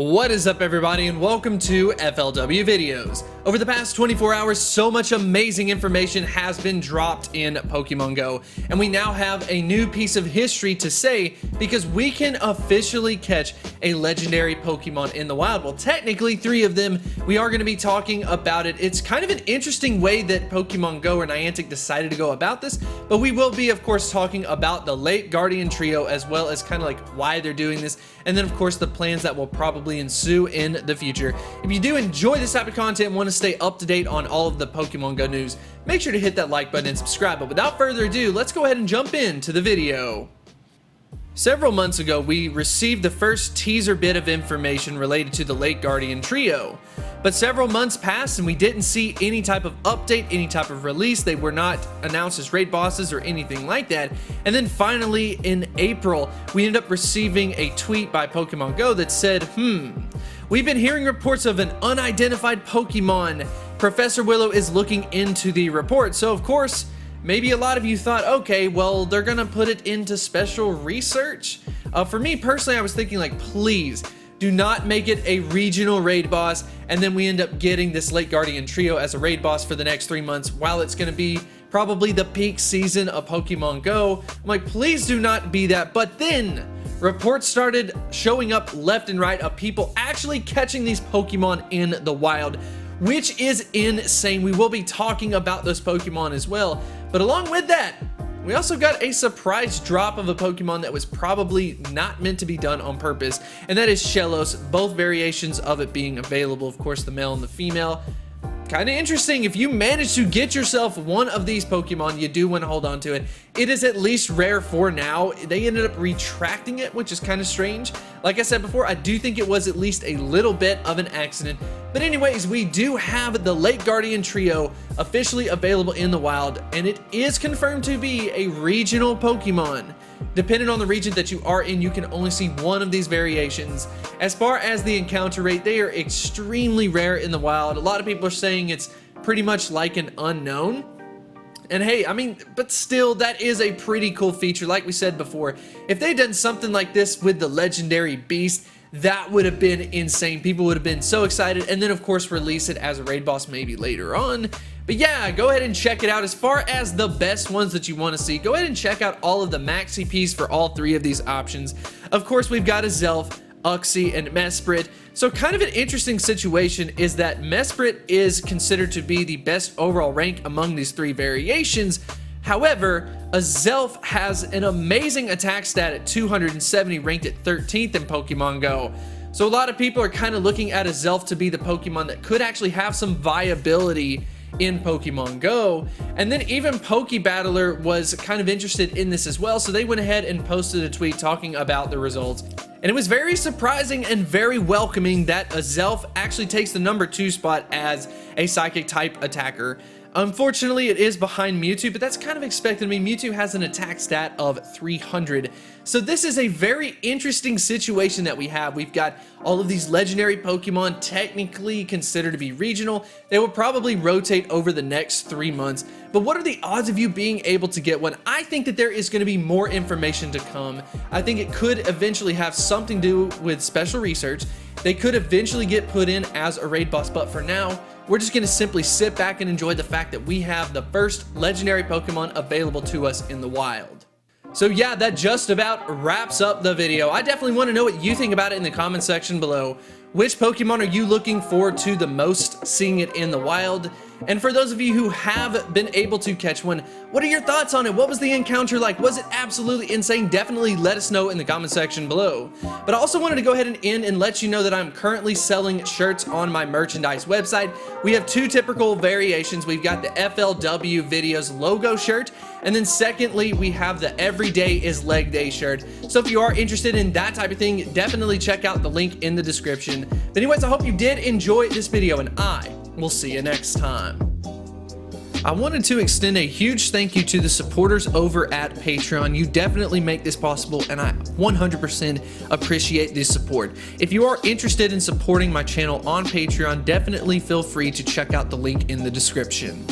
What is up, everybody, and welcome to FLW Videos. Over the past 24 hours, so much amazing information has been dropped in Pokemon Go, and we now have a new piece of history to say because we can officially catch a legendary Pokemon in the wild. Well, technically 3 of them. We are going to be talking about it. It's kind of an interesting way that Pokemon Go or Niantic decided to go about this, but we will be, of course, talking about the Late Guardian Trio as well as kind of like why they're doing this, and then, of course, the plans that will probably ensue in the future. If you do enjoy this type of content and want to stay up to date on all of the Pokemon Go news, make sure to hit that like button and subscribe. But without further ado, let's go ahead and jump into the video. Several months ago, we received the first teaser bit of information related to the Late Guardian Trio. But several months passed and we didn't see any type of update, any type of release. They were not announced as raid bosses or anything like that. And then finally in April, we ended up receiving a tweet by Pokemon Go that said, we've been hearing reports of an unidentified Pokemon. Professor Willow is looking into the report. So of course, maybe a lot of you thought, okay, well, they're gonna put it into special research. For me personally, I was thinking like, please do not make it a regional raid boss, and then we end up getting this Late Guardian Trio as a raid boss for the next 3 months while it's gonna be probably the peak season of Pokemon Go. I'm like, please do not be that. But then reports started showing up left and right of people actually catching these Pokemon in the wild, which is insane. We will be talking about those Pokemon as well. But along with that, we also got a surprise drop of a Pokemon that was probably not meant to be done on purpose, and that is Shellos, both variations of it being available, of course, the male and the female. Kind of interesting. If you manage to get yourself one of these Pokemon, you do want to hold on to it. It is at least rare for now. They ended up retracting it, which is kind of strange. Like I said before, I do think it was at least a little bit of an accident. But anyways, we do have the Late Guardian Trio officially available in the wild, and it is confirmed to be a regional Pokemon. Depending on the region that you are in, you can only see one of these variations. As far as the encounter rate, they are extremely rare in the wild. A lot of people are saying it's pretty much like an unknown. And hey, I mean, but still, that is a pretty cool feature. Like we said before, if they'd done something like this with the legendary beast, that would have been insane. People would have been so excited, and then of course release it as a raid boss maybe later on. But yeah, go ahead and check it out. As far as the best ones that you want to see, go ahead and check out all of the max CPs for all 3 of these options. Of course, we've got a Zelf, Uxie, and Mesprit. So kind of an interesting situation is that Mesprit is considered to be the best overall rank among these 3 variations. However, a Zelf has an amazing attack stat at 270, ranked at 13th in Pokemon Go. So a lot of people are kind of looking at a Zelf to be the Pokemon that could actually have some viability in Pokemon Go. And then even Pokebattler was kind of interested in this as well, so they went ahead and posted a tweet talking about the results. And it was very surprising and very welcoming that a Zelf actually takes the number 2 spot as a Psychic type attacker. Unfortunately, it is behind Mewtwo, but that's kind of expected. I mean, Mewtwo has an attack stat of 300. So this is a very interesting situation that we have. We've got all of these legendary Pokemon technically considered to be regional. They will probably rotate over the next 3 months. But what are the odds of you being able to get one? I think that there is going to be more information to come. I think it could eventually have something to do with special research. They could eventually get put in as a raid boss, but for now, we're just going to simply sit back and enjoy the fact that we have the first legendary Pokemon available to us in the wild. So yeah, that just about wraps up the video. I definitely want to know what you think about it in the comment section below. Which Pokemon are you looking forward to the most seeing it in the wild? And for those of you who have been able to catch one, what are your thoughts on it? What was the encounter like? Was it absolutely insane? Definitely let us know in the comment section below. But I also wanted to go ahead and end and let you know that I'm currently selling shirts on my merchandise website. We have 2 typical variations. We've got the FLW Videos logo shirt, and then secondly, we have the Everyday is Leg Day shirt. So if you are interested in that type of thing, definitely check out the link in the description. But anyways, I hope you did enjoy this video, and I will see you next time. I wanted to extend a huge thank you to the supporters over at Patreon. You definitely make this possible, and I 100% appreciate this support. If you are interested in supporting my channel on Patreon, definitely feel free to check out the link in the description.